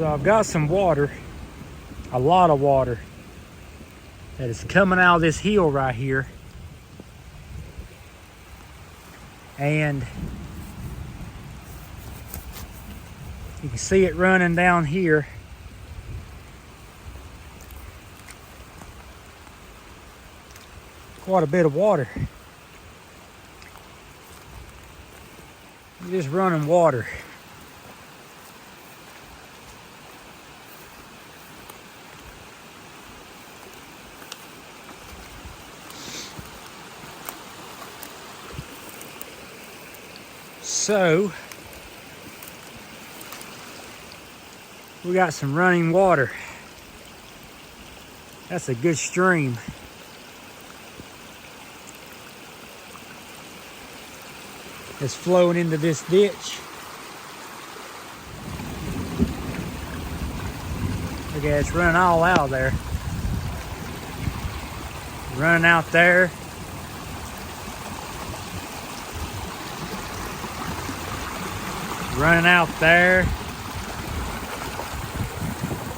So I've got some water, a lot of water, that is coming out of this hill right here. And you can see it running down here. Quite a bit of water. Just running water. So we got some running water. That's a good stream. It's flowing into this ditch. Look at it, it's running all out there. Running out there. Running out there.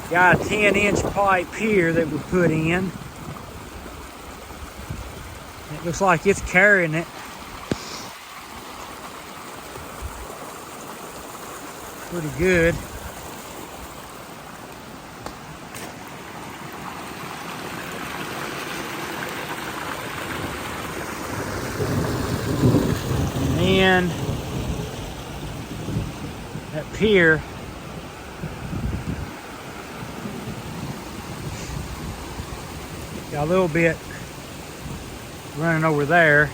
Got a 10-inch pipe here that we put in. It looks like it's carrying it. Pretty good. And that pier, got a little bit running over there.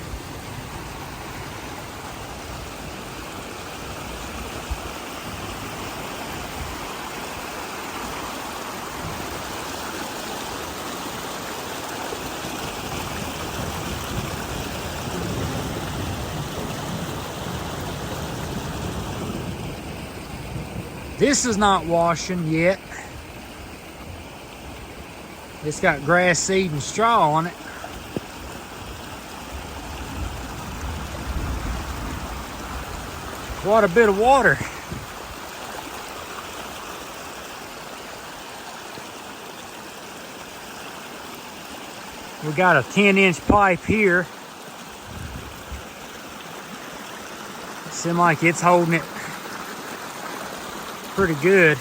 This is not washing yet. It's got grass seed and straw on it. Quite a bit of water. We got a 10-inch pipe here. It seems like it's holding it pretty good.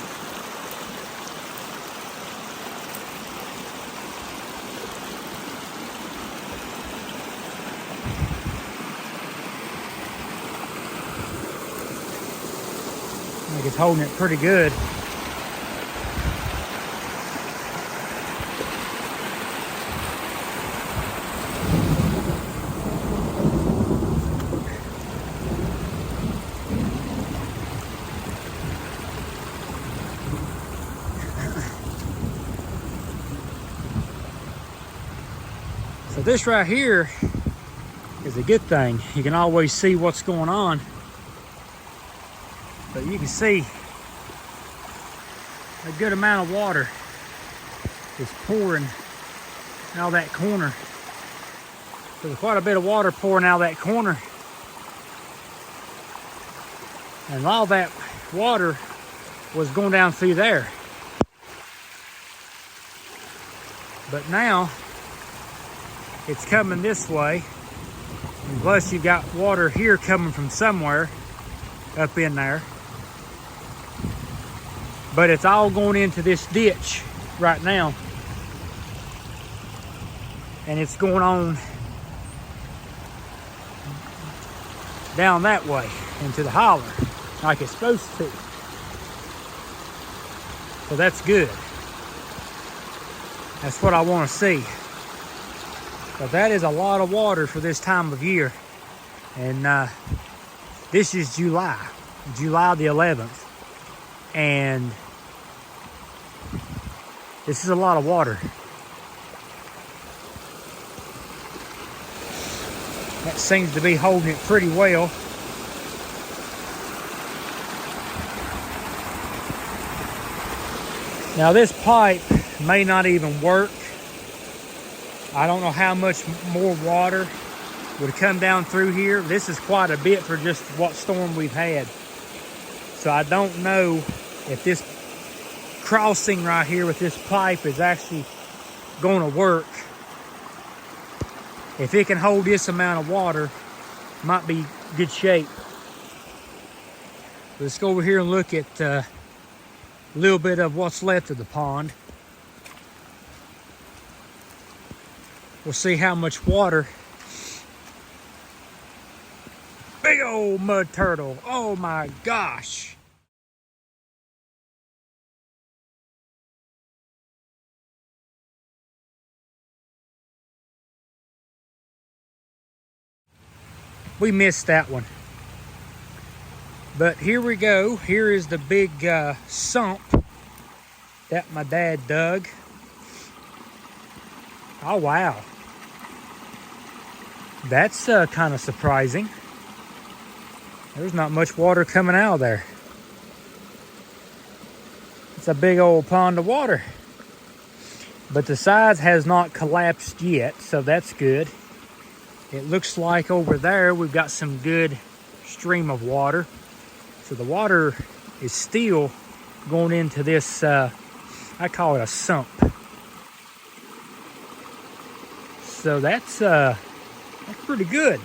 I think it's holding it pretty good. So this right here is a good thing. You can always see what's going on. But you can see a good amount of water is pouring out of that corner. So there's quite a bit of water pouring out of that corner. And all that water was going down through there. But now it's coming this way. And plus you've got water here coming from somewhere up in there. But it's all going into this ditch right now. And it's going on down that way into the holler like it's supposed to. So that's good. That's what I want to see. But that is a lot of water for this time of year. And this is July the 11th. And this is a lot of water. That seems to be holding it pretty well. Now this pipe may not even work. I don't know how much more water would come down through here. This is quite a bit for just what storm we've had. So I don't know if this crossing right here with this pipe is actually going to work. If it can hold this amount of water, might be good shape. Let's go over here and look at a little bit of what's left of the pond. We'll see how much water. Big old mud turtle. Oh my gosh. We missed that one. But here we go. Here is the big sump that my dad dug. Oh, wow. That's kind of surprising. There's not much water coming out of there. It's a big old pond of water. But the sides has not collapsed yet, so that's good. It looks like over there we've got some good stream of water. So the water is still going into this, I call it a sump. So that's pretty good.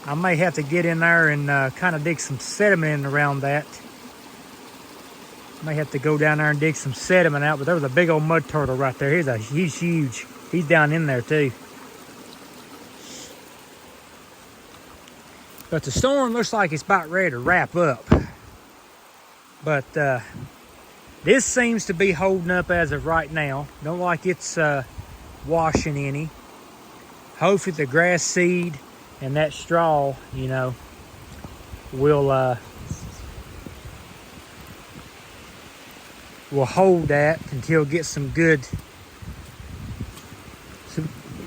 I may have to get in there and kind of dig some sediment in around that. May have to go down there and dig some sediment out, but there was a big old mud turtle right there. He's huge. He's down in there too. But the storm looks like it's about ready to wrap up. But this seems to be holding up as of right now. Don't like it's washing any. Hopefully the grass seed and that straw, you know, will hold that until it gets some good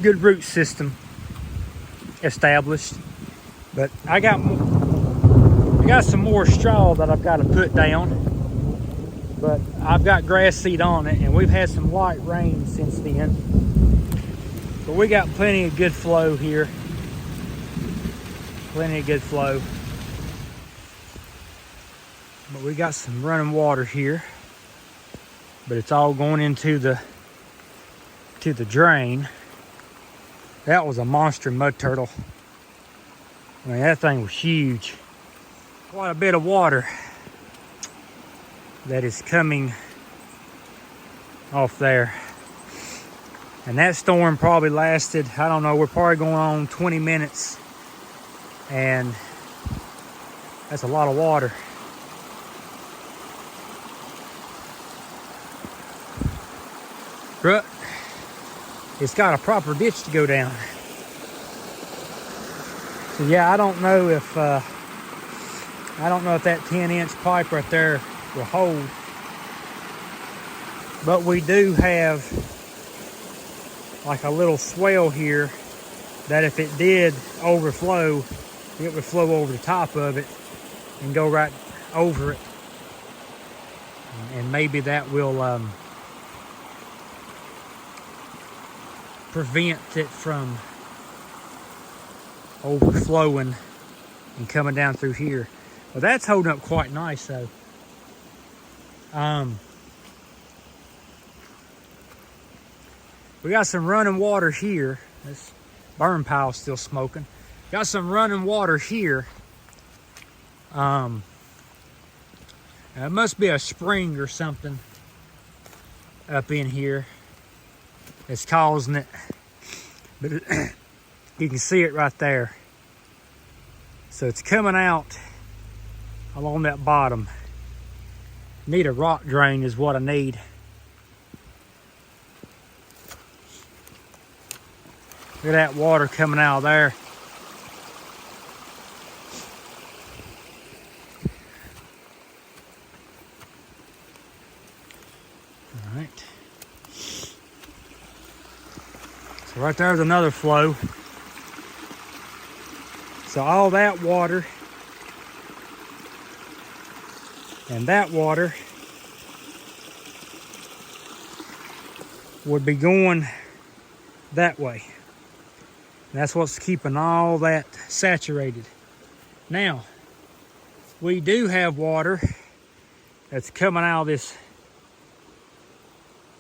root system established. But I got some more straw that I've got to put down. But I've got grass seed on it, and we've had some light rain since then. But we got plenty of good flow here. Plenty of good flow. But we got some running water here. But it's all going into the drain. That was a monster mud turtle. I mean, that thing was huge. Quite a bit of water that is coming off there. And that storm probably lasted, I don't know, we're probably going on 20 minutes. And that's a lot of water. But it's got a proper ditch to go down. So yeah, I don't know if that 10-inch pipe right there will hold. But we do have like a little swell here that if it did overflow, it would flow over the top of it and go right over it. And maybe that will prevent it from overflowing and coming down through here. Well, that's holding up quite nice though. We got some running water here. This burn pile's still smoking. Got some running water here. It must be a spring or something up in here that's causing it. But you can see it right there. So it's coming out along that bottom. Need a rock drain is what I need. Look at that water coming out of there. All right. So right there's another flow. So all that water and that water would be going that way. That's what's keeping all that saturated. Now, we do have water that's coming out of this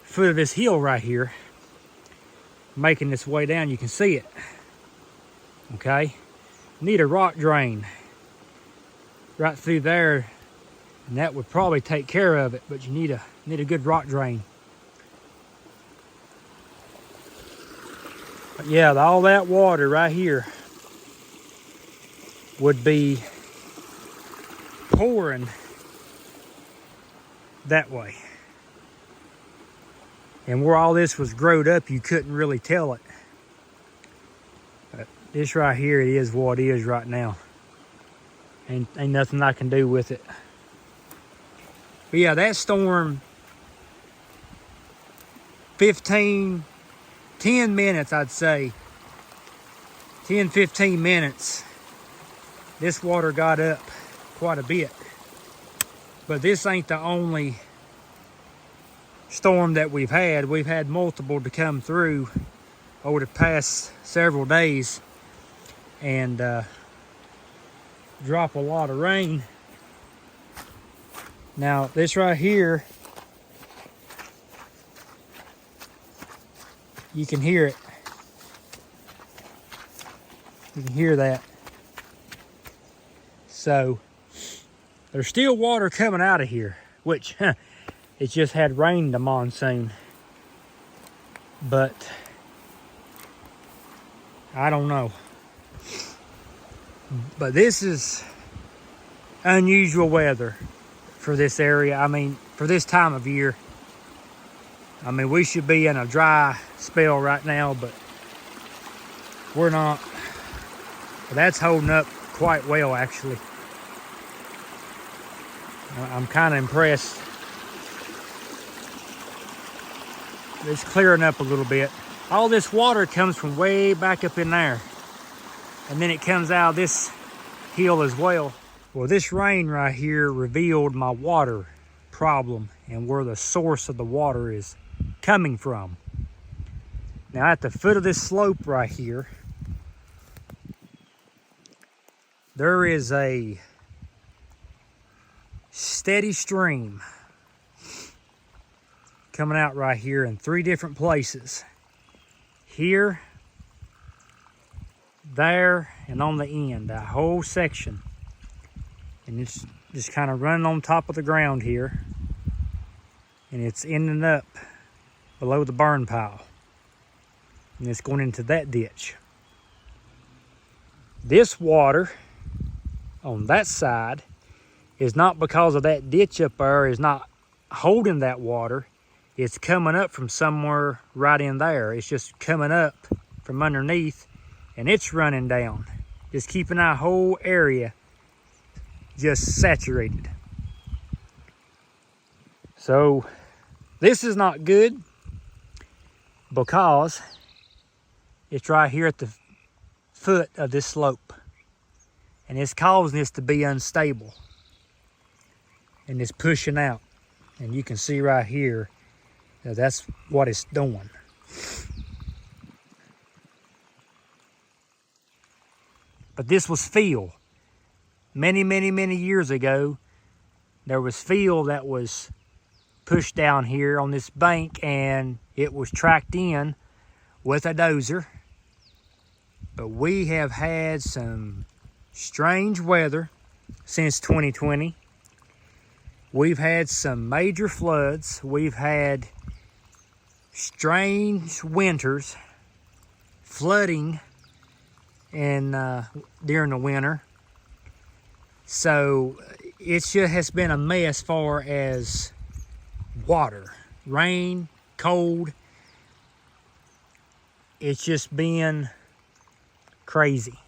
foot of this hill right here, making its way down. You can see it. Okay, need a rock drain right through there, and that would probably take care of it, but you need a good rock drain. But yeah, all that water right here would be pouring that way. And where all this was growed up, you couldn't really tell it. But this right here, it is what it is right now. Ain't nothing I can do with it. But yeah, that storm, 10 minutes, I'd say, 10, 15 minutes, this water got up quite a bit. But this ain't the only storm that we've had. We've had multiple to come through over the past several days and drop a lot of rain. Now this right here, you can hear it. You can hear that. So there's still water coming out of here, which it just had rained the monsoon. But I don't know. But this is unusual weather for this area. I mean, for this time of year. I mean, we should be in a dry spell right now, but we're not. But that's holding up quite well, actually. I'm kind of impressed. It's clearing up a little bit. All this water comes from way back up in there. And then it comes out of this hill as well. Well, this rain right here revealed my water problem and where the source of the water is coming from. Now at the foot of this slope right here, there is a steady stream coming out right here in 3 different places. Here, there, and on the end, that whole section. And it's just kind of running on top of the ground here. And it's ending up below the burn pile. And it's going into that ditch. This water on that side is not because of that ditch up there, is not holding that water. It's coming up from somewhere right in there. It's just coming up from underneath and it's running down. Just keeping that whole area just saturated. So this is not good because it's right here at the foot of this slope. And it's causing this to be unstable. And it's pushing out. And you can see right here, that's what it's doing. But this was fill. Many, many, many years ago, there was fill that was pushed down here on this bank and it was tracked in with a dozer. But we have had some strange weather since 2020. We've had some major floods. We've had strange winters, flooding during the winter. So it just has been a mess as far as water, rain, cold. It's just been crazy.